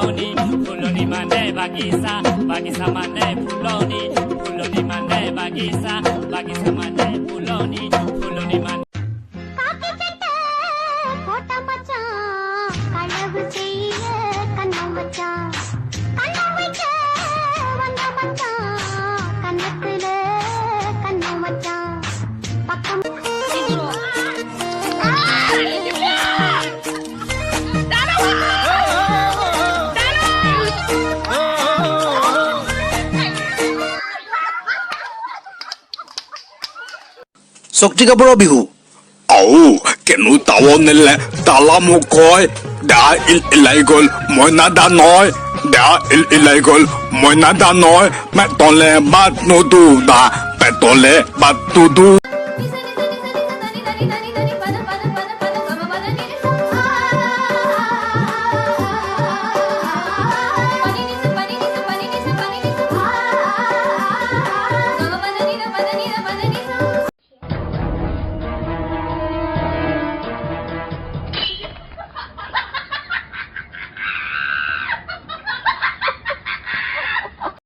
Fuloni mande bagisa mande fuloni mande bagisa mande fuloni mande காக்கி சட்டை போட்ட மச்சான் களவு செய்ய கண்ணம் வச்சான் கண்ணம் வைக்க வந்த மச்சான் கண்ணத்துல கண்ணம் வச்சான் பக்கம் Sokjigabro bihu. Kenu tawon nile talamu koy. Da illegal moinada noy. Da illegal moinada noy. Metole bat no du da. Petole bat tu du.